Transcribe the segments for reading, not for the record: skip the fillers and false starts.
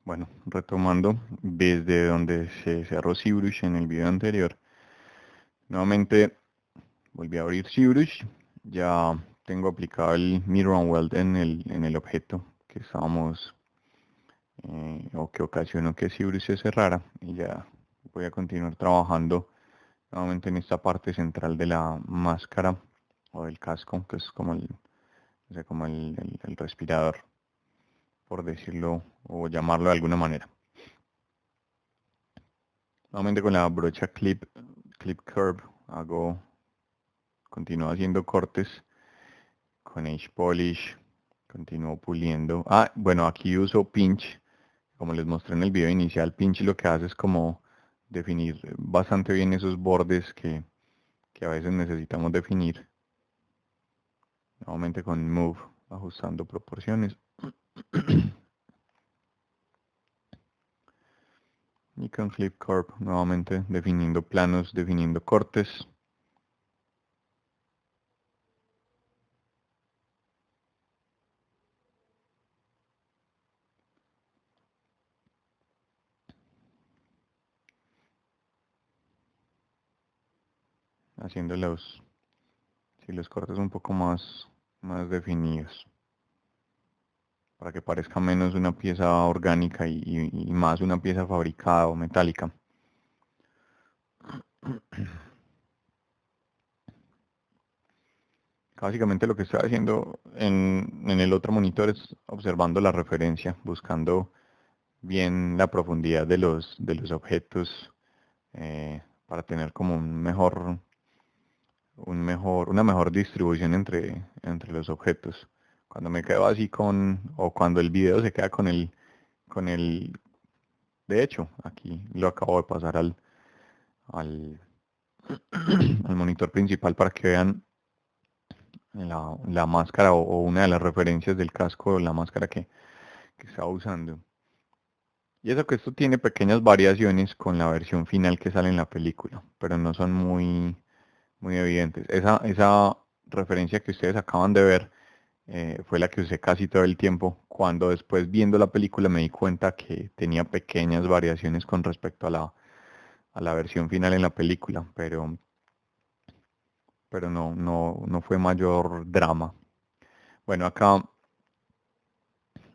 Bueno, retomando desde donde se cerró ZBrush en el video anterior, nuevamente volví a abrir ZBrush. Ya tengo aplicado el Mirror and Weld en el objeto que estábamos o que ocasionó que ZBrush se cerrara, y ya voy a continuar trabajando nuevamente en esta parte central de la máscara o del casco, que es como o sea, como el respirador, por decirlo o llamarlo de alguna manera. Nuevamente con la brocha Clip Curve continúo haciendo cortes con Edge Polish, continúo puliendo. Ah, bueno, aquí uso Pinch, como les mostré en el video inicial. Pinch lo que hace es como definir bastante bien esos bordes que a veces necesitamos definir. Nuevamente con Move, ajustando proporciones. Y con Clip Curve, nuevamente definiendo planos, definiendo cortes. Haciendo los cortes un poco más definidos, para que parezca menos una pieza orgánica y más una pieza fabricada o metálica. Básicamente lo que estoy haciendo en el otro monitor es observando la referencia, buscando bien la profundidad de los objetos, para tener como una mejor distribución entre los objetos. Cuando me quedo así o cuando el video se queda con el, de hecho, aquí lo acabo de pasar al, al monitor principal para que vean la máscara o una de las referencias del casco, la máscara que estaba usando. Y eso que esto tiene pequeñas variaciones con la versión final que sale en la película, pero no son muy evidentes. Esa referencia que ustedes acaban de ver fue la que usé casi todo el tiempo, cuando después viendo la película me di cuenta que tenía pequeñas variaciones con respecto a la versión final en la película, pero no fue mayor drama. Bueno, acá,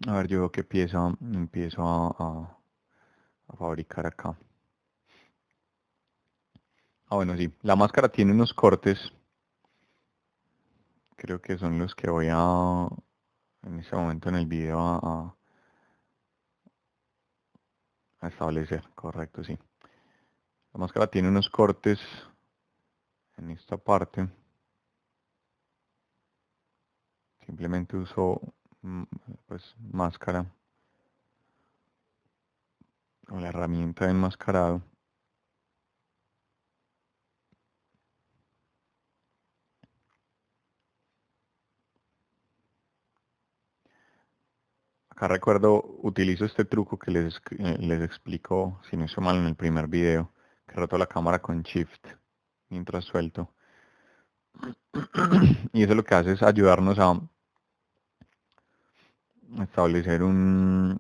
a ver, yo qué pieza empiezo a fabricar acá. Ah, bueno, sí, la máscara tiene unos cortes, creo que son los que voy en este momento en el video a establecer, correcto, sí. La máscara tiene unos cortes en esta parte. Simplemente uso pues máscara o la herramienta de enmascarado. Acá recuerdo, utilizo este truco que les explico, si no estoy mal, en el primer video, que roto la cámara con Shift mientras suelto. Y eso lo que hace es ayudarnos a establecer una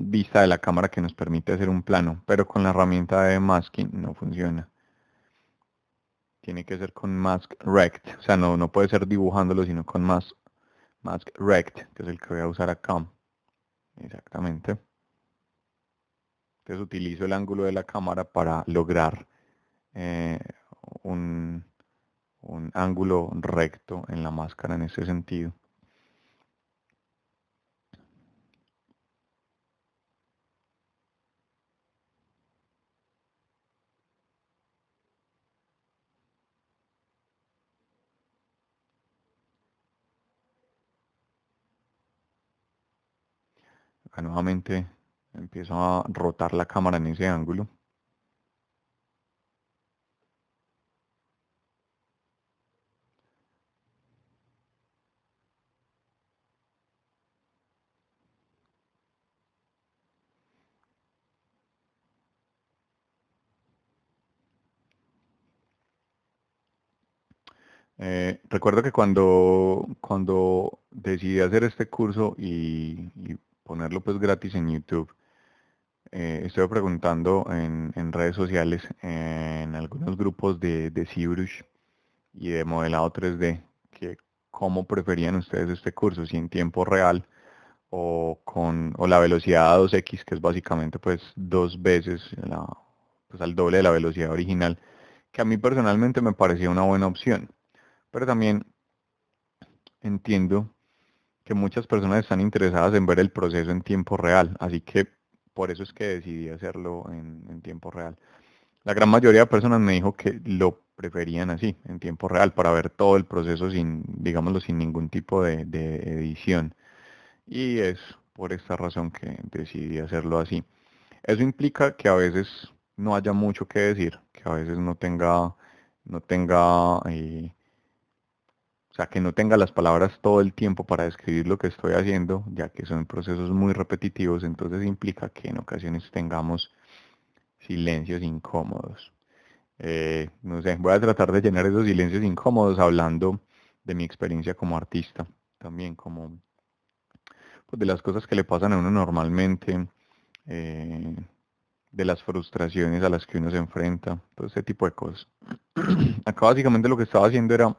vista de la cámara que nos permite hacer un plano, pero con la herramienta de masking no funciona. Tiene que ser con Mask Rect, o sea, no puede ser dibujándolo, sino con Mask Rect, que es el que voy a usar acá. Exactamente. Entonces utilizo el ángulo de la cámara para lograr eh, un, un ángulo recto en la máscara en ese sentido. Acá nuevamente empiezo a rotar la cámara en ese ángulo. Recuerdo que cuando decidí hacer este curso y ponerlo pues gratis en YouTube. Estoy preguntando en redes sociales, en algunos grupos de ZBrush y de modelado 3D, que cómo preferían ustedes este curso, si en tiempo real o la velocidad a 2x, que es básicamente pues dos veces pues al doble de la velocidad original, que a mí personalmente me parecía una buena opción. Pero también entiendo que muchas personas están interesadas en ver el proceso en tiempo real, así que por eso es que decidí hacerlo en tiempo real. La gran mayoría de personas me dijo que lo preferían así, en tiempo real, para ver todo el proceso sin, digámoslo, sin ningún tipo de edición. Y es por esta razón que decidí hacerlo así. Eso implica que a veces no haya mucho que decir, que a veces no tenga, o sea, que no tenga las palabras todo el tiempo para describir lo que estoy haciendo, ya que son procesos muy repetitivos, entonces implica que en ocasiones tengamos silencios incómodos. No sé, voy a tratar de llenar esos silencios incómodos hablando de mi experiencia como artista, también como pues, de las cosas que le pasan a uno normalmente, eh, de las frustraciones a las que uno se enfrenta, todo ese tipo de cosas. Acá básicamente lo que estaba haciendo era,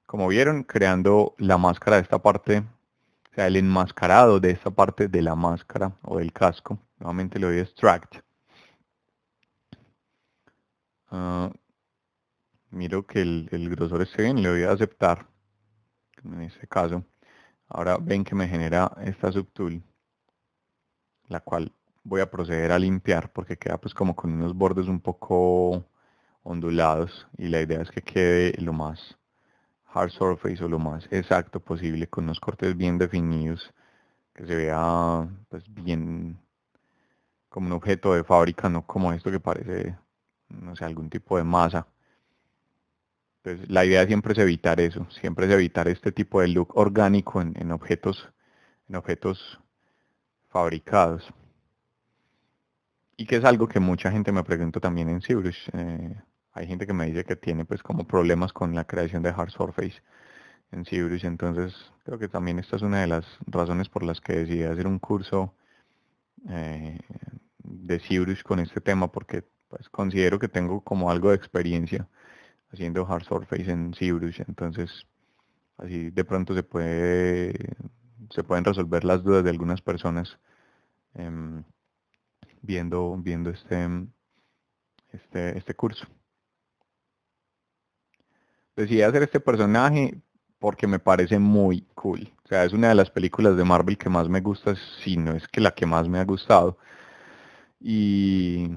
como vieron, creando la máscara de esta parte, o sea, el enmascarado de esta parte de la máscara o del casco. Nuevamente le doy extract. Ah, miro que el grosor esté bien, le doy a aceptar, en este caso. Ahora ven que me genera esta subtool, la cual voy a proceder a limpiar porque queda pues como con unos bordes un poco ondulados y la idea es que quede lo más hard surface o lo más exacto posible con unos cortes bien definidos, que se vea pues bien como un objeto de fábrica, no como esto que parece, no sé, algún tipo de masa. Entonces, la idea siempre es evitar eso, siempre es evitar este tipo de look orgánico en objetos fabricados. Y que es algo que mucha gente me pregunta también en ZBrush. Hay gente que me dice que tiene pues como problemas con la creación de hard surface en ZBrush, entonces creo que también esta es una de las razones por las que decidí hacer un curso eh, de ZBrush con este tema, porque pues considero que tengo como algo de experiencia haciendo hard surface en ZBrush, entonces así de pronto se pueden resolver las dudas de algunas personas em, viendo este curso. Decidí hacer este personaje porque me parece muy cool. O sea, es una de las películas de Marvel que más me gusta, si no es que la que más me ha gustado. Y,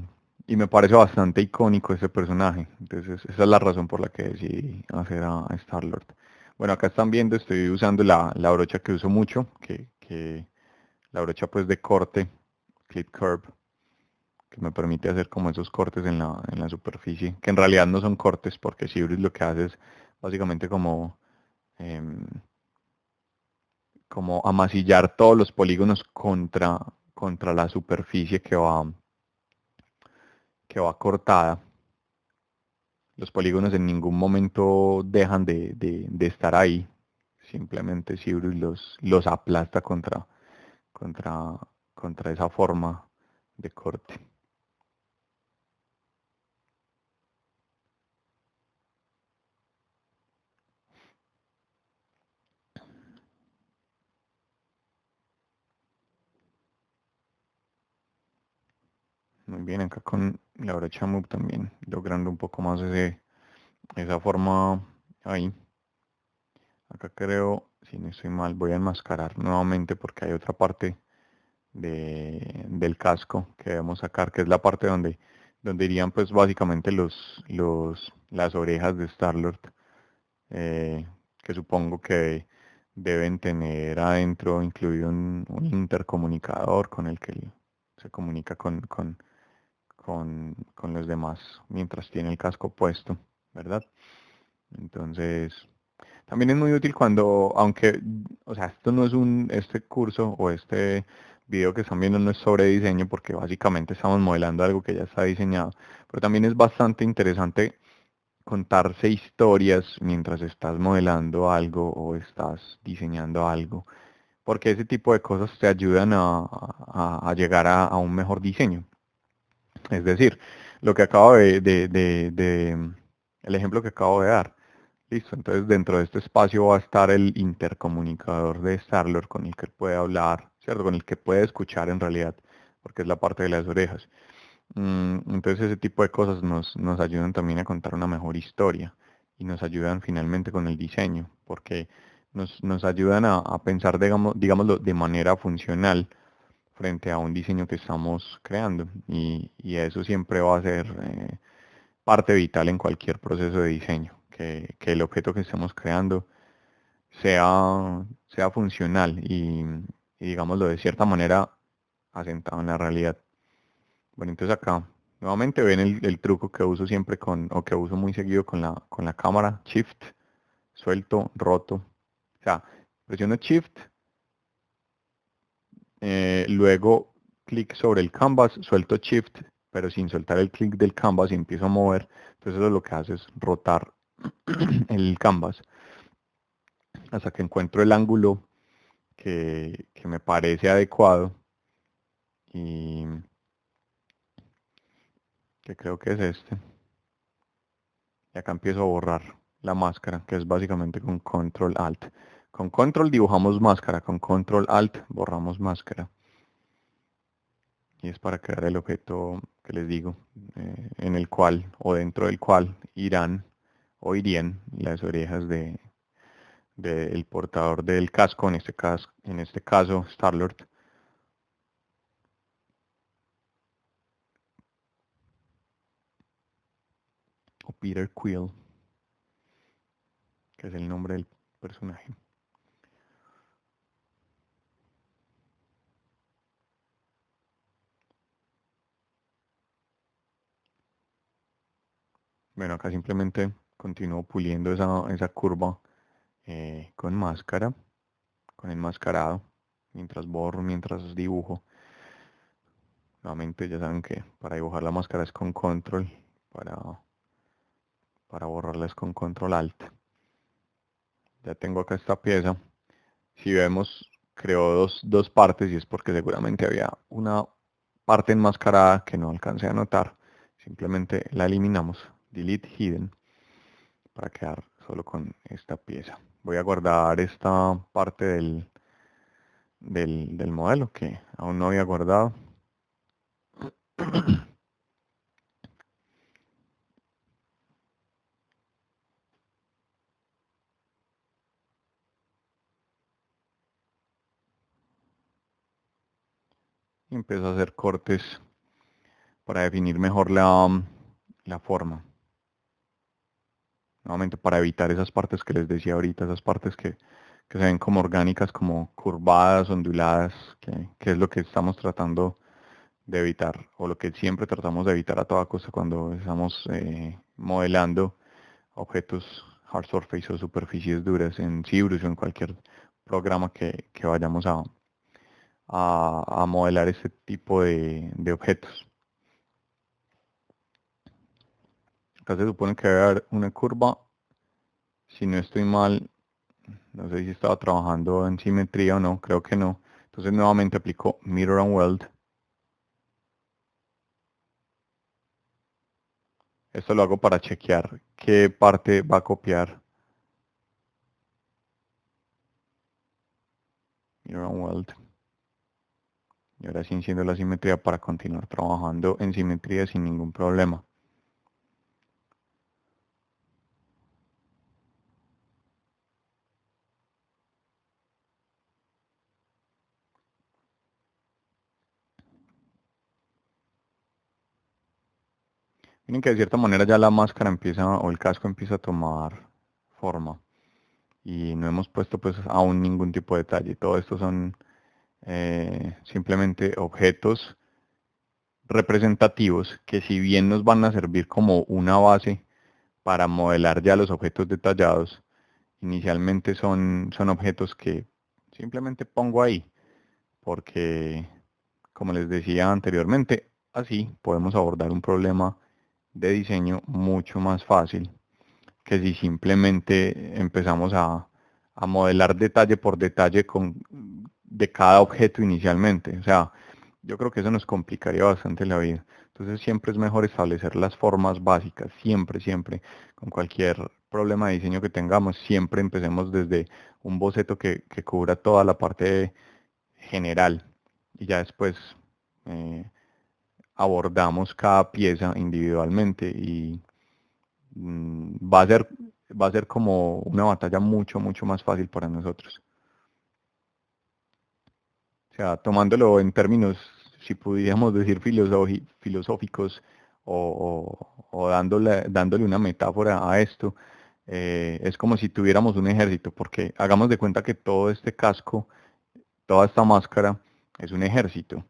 y me parece bastante icónico ese personaje. Entonces, esa es la razón por la que decidí hacer a Star-Lord. Bueno, acá están viendo, estoy usando la brocha que uso mucho, que la brocha pues de corte, Clip Curve, que me permite hacer como esos cortes en la superficie, que en realidad no son cortes, porque Cibris lo que hace es básicamente em, como amasillar todos los polígonos contra la superficie que va cortada. Los polígonos en ningún momento dejan de estar ahí. Simplemente Cibris los aplasta contra, contra esa forma de corte. Muy bien, acá con la brocha Move también, logrando un poco más esa forma ahí. Acá creo, si no estoy mal, voy a enmascarar nuevamente porque hay otra parte del casco que debemos sacar, que es la parte donde irían pues básicamente las orejas de Star-Lord, eh, que supongo que deben tener adentro incluido un intercomunicador con el que él se comunica con los demás mientras tiene el casco puesto, ¿verdad? Entonces, también es muy útil cuando, aunque, o sea, esto no es este curso o este video que están viendo no es sobre diseño porque básicamente estamos modelando algo que ya está diseñado, pero también es bastante interesante contarse historias mientras estás modelando algo o estás diseñando algo, porque ese tipo de cosas te ayudan a llegar a un mejor diseño. Es decir, lo que acabo el ejemplo que acabo de dar. Listo, entonces dentro de este espacio va a estar el intercomunicador de Starlord con el que él puede hablar, ¿cierto? Con el que puede escuchar en realidad, porque es la parte de las orejas. Entonces ese tipo de cosas nos ayudan también a contar una mejor historia y nos ayudan finalmente con el diseño, porque nos ayudan a pensar, digámoslo, de manera funcional frente a un diseño que estamos creando. Y eso siempre va a ser parte vital en cualquier proceso de diseño, que el objeto que estemos creando sea funcional y digámoslo de cierta manera asentado en la realidad. Bueno, entonces acá nuevamente ven el truco que uso siempre o que uso muy seguido con la cámara, Shift, suelto, roto. O sea, presiono Shift, luego clic sobre el canvas, suelto Shift, pero sin soltar el clic del canvas y empiezo a mover. Entonces eso lo que hace es rotar el canvas hasta que encuentro el ángulo que me parece adecuado y que creo que es este. Y acá empiezo a borrar la máscara, que es básicamente con Control Alt. Con Control dibujamos máscara, con Control Alt borramos máscara. Y es para crear el objeto que les digo, en el cual o dentro del cual irán o irían las orejas del portador del casco, en este caso Starlord. O Peter Quill, que es el nombre del personaje. Bueno, acá simplemente continúo puliendo esa curva con máscara, con enmascarado, mientras borro, mientras dibujo. Nuevamente ya saben que para dibujar la máscara es con control, para, para borrarla es con control alt. Ya tengo acá esta pieza. Si vemos, creo dos partes y es porque seguramente había una parte enmascarada que no alcancé a notar. Simplemente la eliminamos, delete hidden, para quedar solo con esta pieza. Voy a guardar esta parte del modelo que aún no había guardado. Y empiezo a hacer cortes para definir mejor la forma. Nuevamente para evitar esas partes que les decía ahorita, esas partes que se ven como orgánicas, como curvadas, onduladas, que es lo que estamos tratando de evitar, o lo que siempre tratamos de evitar a toda costa cuando estamos modelando objetos hard surface o superficies duras en ZBrush o en cualquier programa que vayamos a modelar este tipo de objetos. Acá se supone que debe haber una curva, si no estoy mal, no sé si estaba trabajando en simetría o no, creo que no. Entonces nuevamente aplico Mirror and Weld. Esto lo hago para chequear qué parte va a copiar. Mirror and Weld. Y ahora sí enciendo la simetría para continuar trabajando en simetría sin ningún problema. Miren que de cierta manera ya la máscara empieza o el casco empieza a tomar forma. Y no hemos puesto pues aún ningún tipo de detalle. Todo esto son simplemente objetos representativos que si bien nos van a servir como una base para modelar ya los objetos detallados, inicialmente son objetos que simplemente pongo ahí, porque como les decía anteriormente, así podemos abordar un problema de diseño mucho más fácil que si simplemente empezamos a modelar detalle por detalle de cada objeto inicialmente. O sea, yo creo que eso nos complicaría bastante la vida. Entonces siempre es mejor establecer las formas básicas, siempre, siempre, con cualquier problema de diseño que tengamos, siempre empecemos desde un boceto que cubra toda la parte general y ya después eh, abordamos cada pieza individualmente y va a ser, va a ser como una batalla mucho, mucho más fácil para nosotros. O sea, tomándolo en términos, si pudiéramos decir filosóficos o dándole una metáfora a esto, es como si tuviéramos un ejército, porque hagamos de cuenta que todo este casco, toda esta máscara es un ejército.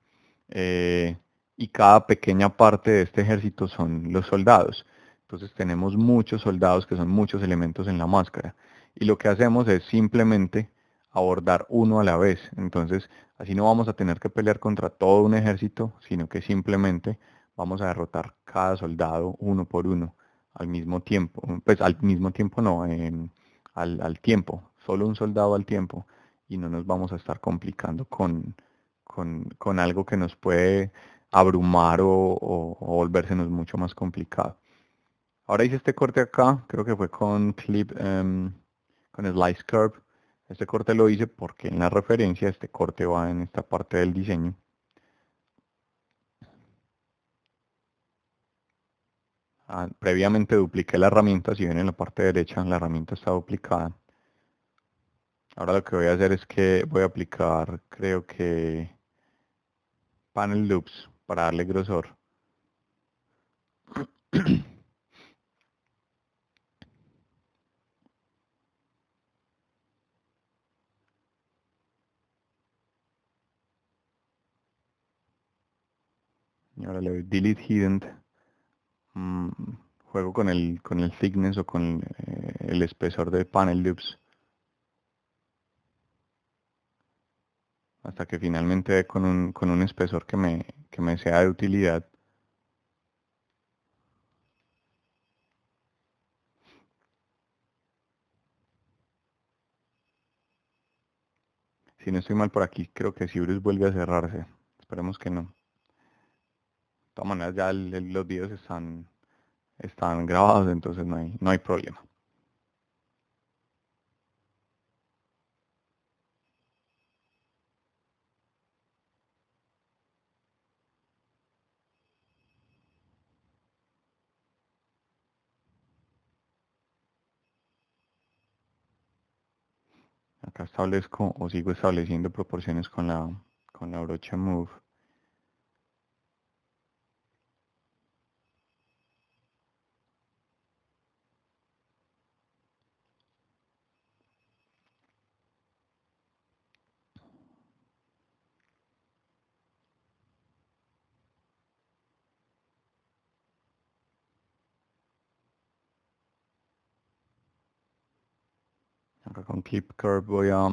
eh, y cada pequeña parte de este ejército son los soldados. Entonces tenemos muchos soldados que son muchos elementos en la máscara. Y lo que hacemos es simplemente abordar uno a la vez. Entonces, así no vamos a tener que pelear contra todo un ejército, sino que simplemente vamos a derrotar cada soldado uno por uno al mismo tiempo. Pues al mismo tiempo no, al tiempo, solo un soldado al tiempo. Y no nos vamos a estar complicando con algo que nos puede abrumar o volvérsenos mucho más complicado. Ahora hice este corte acá, creo que fue con con Slice Curve. Este corte lo hice porque en la referencia este corte va en esta parte del diseño. Previamente dupliqué la herramienta, si ven en la parte derecha la herramienta está duplicada. Ahora lo que voy a hacer es que voy a aplicar, creo que panel loops para darle grosor. Y ahora le doy delete hidden. mm, Juego con el thickness o con el espesor de panel loops hasta que finalmente dé con un espesor que me sea de utilidad. Si no estoy mal por aquí, creo que Cyrus vuelve a cerrarse. Esperemos que no. De todas maneras ya los videos están grabados, entonces no hay problema. Acá establezco o sigo estableciendo proporciones con la brocha Move. Acá con Clip Curve voy a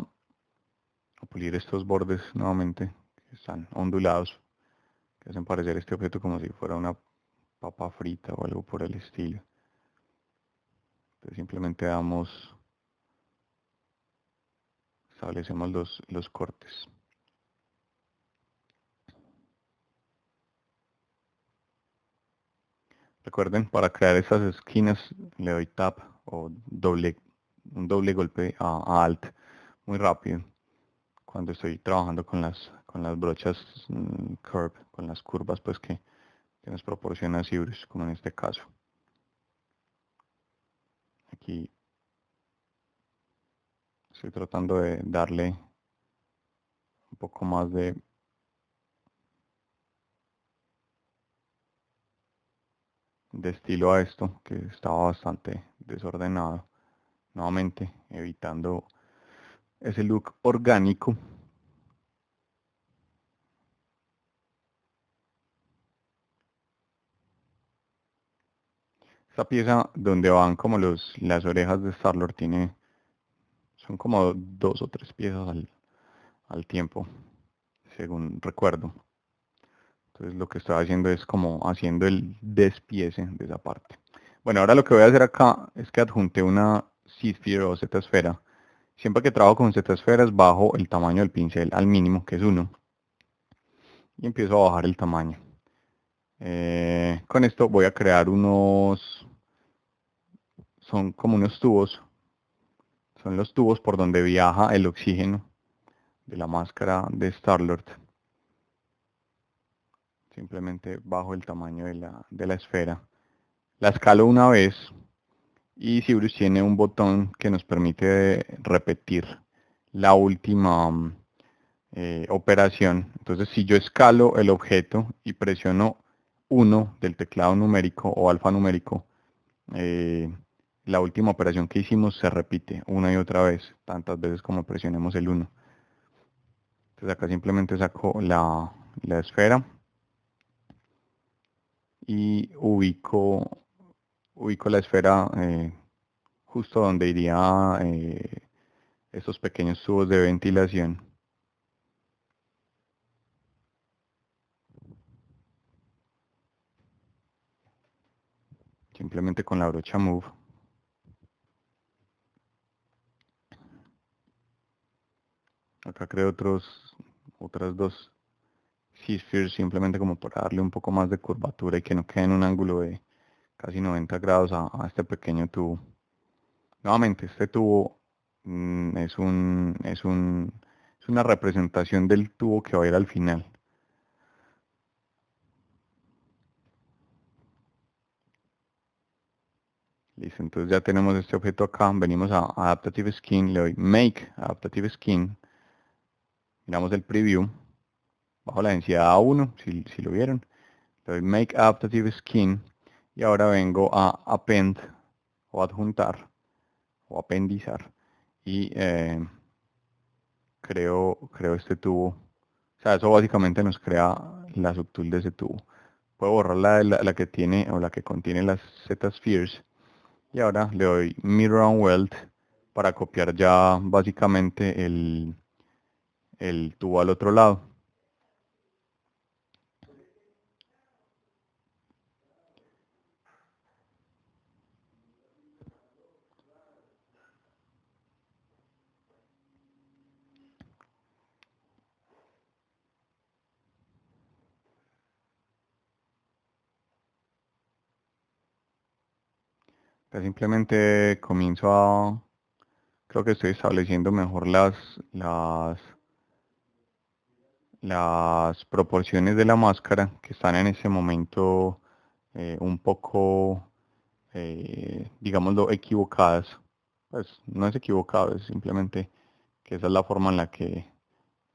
pulir estos bordes nuevamente, que están ondulados, que hacen parecer este objeto como si fuera una papa frita o algo por el estilo. Entonces simplemente establecemos los cortes. Recuerden, para crear estas esquinas le doy tab o un doble golpe a Alt muy rápido cuando estoy trabajando con las brochas curve, con las curvas pues que nos proporciona Cyrus, como en este caso. Aquí estoy tratando de darle un poco más de estilo a esto, que estaba bastante desordenado. Nuevamente, evitando ese look orgánico. Esta pieza donde van como las orejas de Star-Lord son como dos o tres piezas al tiempo, según recuerdo. Entonces lo que estoy haciendo es como haciendo el despiece de esa parte. Bueno, ahora lo que voy a hacer acá es que adjunté una Z-Sphere o Z-esfera. Siempre que trabajo con Z-esferas bajo el tamaño del pincel al mínimo, que es 1, y empiezo a bajar el tamaño. Con esto voy a crear son como unos tubos, son los tubos por donde viaja el oxígeno de la máscara de Star-Lord. Simplemente bajo el tamaño de la esfera. La escalo una vez y Cyrus tiene un botón que nos permite repetir la última operación. Entonces, si yo escalo el objeto y presiono 1 del teclado numérico o alfanumérico, eh, la última operación que hicimos se repite una y otra vez, tantas veces como presionemos el 1. Entonces acá simplemente saco la esfera y ubico la esfera justo donde iría esos pequeños tubos de ventilación. Simplemente con la brocha Move. Acá creo otras dos C-spheres simplemente como para darle un poco más de curvatura y que no quede en un ángulo de casi 90 grados a este pequeño tubo. Nuevamente, este tubo es una representación del tubo que va a ir al final. Listo, entonces ya tenemos este objeto acá. Venimos a Adaptative Skin, le doy Make Adaptative Skin. Miramos el preview. Bajo la densidad A1, si lo vieron. Le doy Make Adaptative Skin. Y ahora vengo a Append o adjuntar o apendizar. Y creo este tubo. O sea, eso básicamente nos crea la subtool de ese tubo. Puedo borrar la que tiene o la que contiene las Z-spheres. Y ahora le doy Mirror and Weld para copiar ya básicamente el tubo al otro lado. Ya simplemente comienzo creo que estoy estableciendo mejor las proporciones de la máscara que están en ese momento un poco, digámoslo, equivocadas. Pues no es equivocado, es simplemente que esa es la forma en la que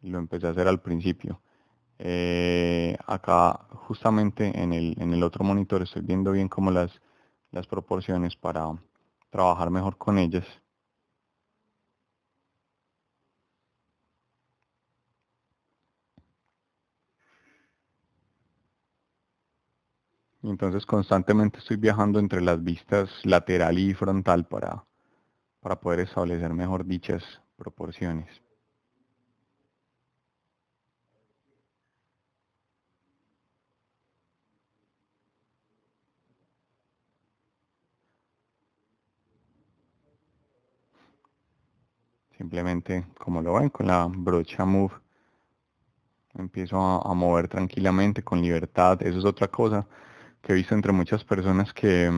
lo empecé a hacer al principio. Acá justamente en el otro monitor estoy viendo bien como las proporciones para trabajar mejor con ellas. Y entonces constantemente estoy viajando entre las vistas lateral y frontal para poder establecer mejor dichas proporciones. Simplemente, como lo ven, con la brocha Move empiezo a mover tranquilamente, con libertad. Eso es otra cosa que he visto entre muchas personas que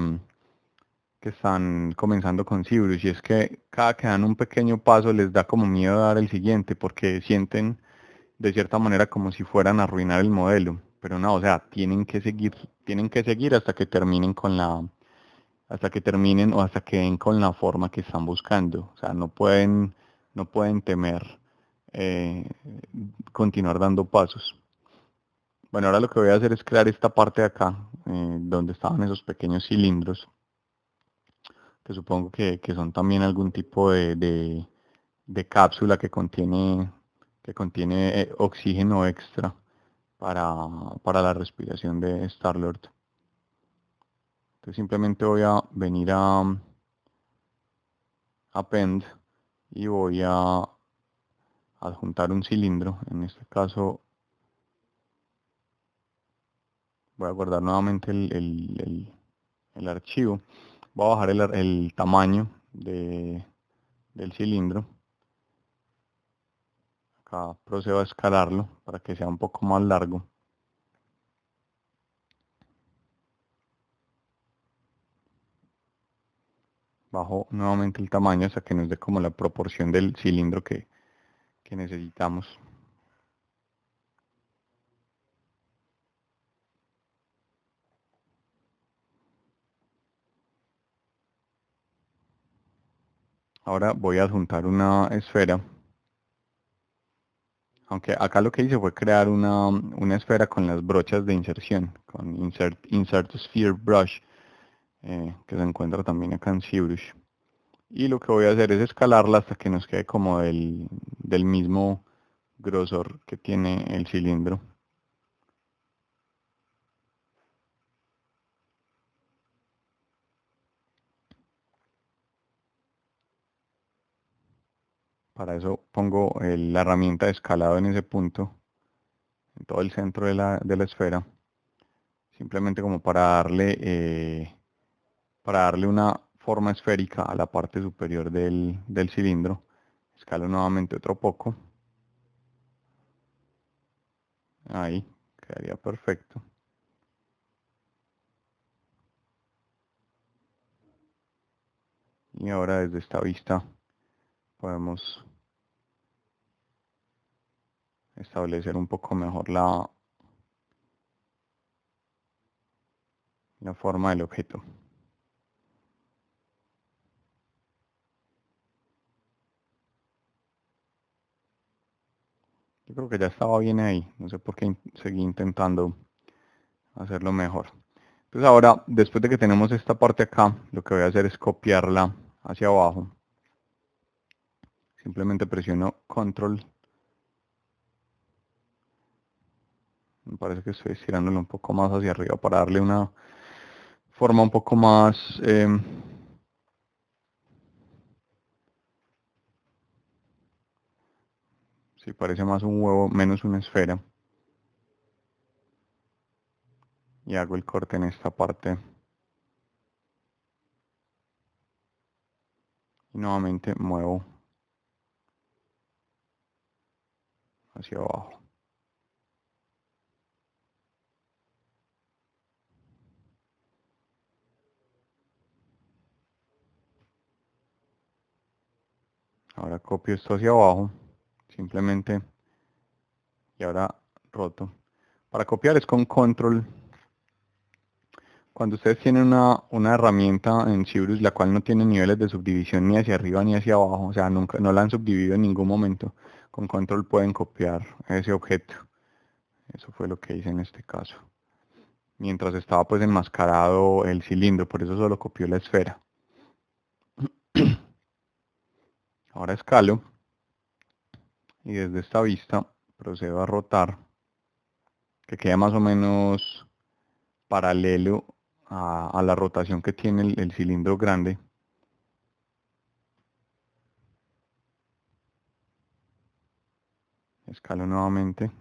están comenzando con ZBrush, y es que cada que dan un pequeño paso les da como miedo dar el siguiente, porque sienten de cierta manera como si fueran a arruinar el modelo. Pero no, o sea, tienen que seguir hasta que terminen hasta que terminen o hasta que den con la forma que están buscando. O sea, no pueden temer eh, continuar dando pasos. Bueno, ahora lo que voy a hacer es crear esta parte de acá, donde estaban esos pequeños cilindros, que supongo que son también algún tipo de cápsula que contiene oxígeno extra para la respiración de Star-Lord. Entonces simplemente voy a venir a Append y voy a adjuntar un cilindro. En este caso voy a guardar nuevamente el archivo. Voy a bajar el tamaño del cilindro. Acá procedo a escalarlo para que sea un poco más largo. Bajo nuevamente el tamaño hasta que nos dé como la proporción del cilindro que necesitamos. Ahora voy a adjuntar una esfera. Aunque acá lo que hice fue crear una esfera con las brochas de inserción, con Insert Sphere Brush, que se encuentra también acá en ZBrush. Y lo que voy a hacer es escalarla hasta que nos quede como del mismo grosor que tiene el cilindro. Para eso pongo la herramienta de escalado en ese punto, en todo el centro de la esfera, simplemente como para darle una forma esférica a la parte superior del cilindro. Escalo nuevamente otro poco. Ahí, quedaría perfecto. Y ahora desde esta vista podemos establecer un poco mejor la forma del objeto. Yo creo que ya estaba bien ahí, no sé por qué seguí intentando hacerlo mejor. Entonces ahora, después de que tenemos esta parte acá, lo que voy a hacer es copiarla hacia abajo. Simplemente presiono Control. Me parece que estoy estirándolo un poco más hacia arriba para darle una forma un poco más... sí, parece más un huevo, menos una esfera. Y hago el corte en esta parte. Y nuevamente muevo hacia abajo. Ahora copio esto hacia abajo. Simplemente. Y ahora roto. Para copiar es con Control. Cuando ustedes tienen una herramienta en ZBrush la cual no tiene niveles de subdivisión ni hacia arriba ni hacia abajo, o sea, nunca, no la han subdividido en ningún momento, con Control pueden copiar ese objeto. Eso fue lo que hice en este caso. Mientras estaba pues enmascarado el cilindro, por eso solo copió la esfera. Ahora escalo y desde esta vista procedo a rotar, que quede más o menos paralelo a la rotación que tiene el cilindro grande. Escalo nuevamente,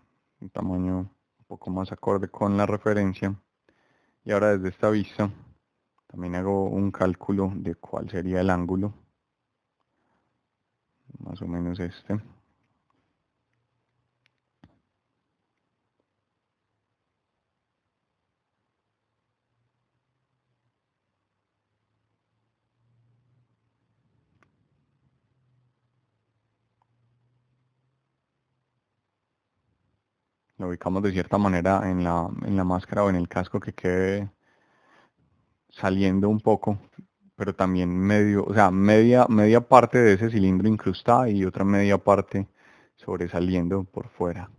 un tamaño un poco más acorde con la referencia. Y ahora desde esta vista también hago un cálculo de cuál sería el ángulo. Más o menos este. Lo ubicamos de cierta manera en la máscara o en el casco que quede saliendo un poco, pero también medio, o sea, media parte de ese cilindro incrustada y otra media parte sobresaliendo por fuera.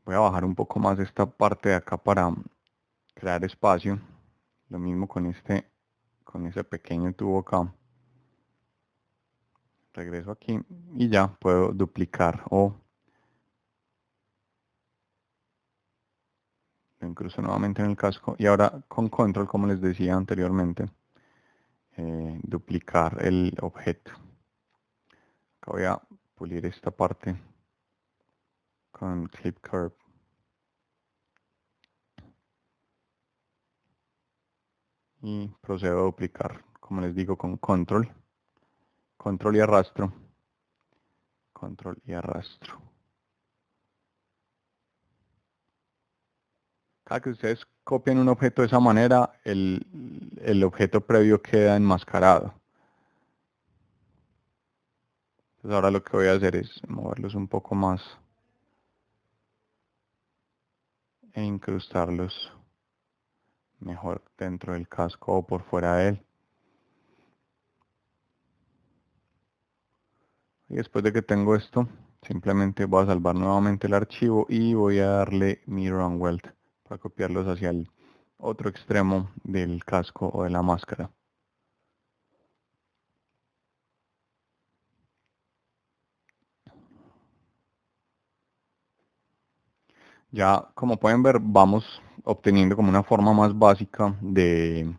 Voy a bajar un poco más esta parte de acá para crear espacio. Lo mismo con ese pequeño tubo acá. Regreso aquí y ya puedo duplicar o lo incrusto nuevamente en el casco. Y ahora con control, como les decía anteriormente, duplicar el objeto. Acá voy a pulir esta parte con Clip Curve. y procedo a duplicar, como les digo, con control y arrastro, control y arrastro. Cada que ustedes copian un objeto de esa manera, el objeto previo queda enmascarado. Entonces ahora lo que voy a hacer es moverlos un poco más e incrustarlos mejor dentro del casco o por fuera de él. Y después de que tengo esto, simplemente voy a salvar nuevamente el archivo y voy a darle Mirror and Weld para copiarlos hacia el otro extremo del casco o de la máscara. Ya, como pueden ver, vamos obteniendo como una forma más básica de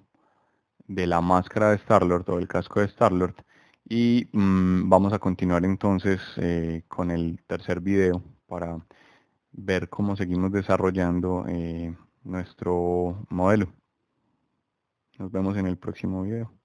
la máscara de Star-Lord o el casco de Star-Lord. Y vamos a continuar entonces con el tercer video para ver cómo seguimos desarrollando nuestro modelo. Nos vemos en el próximo video.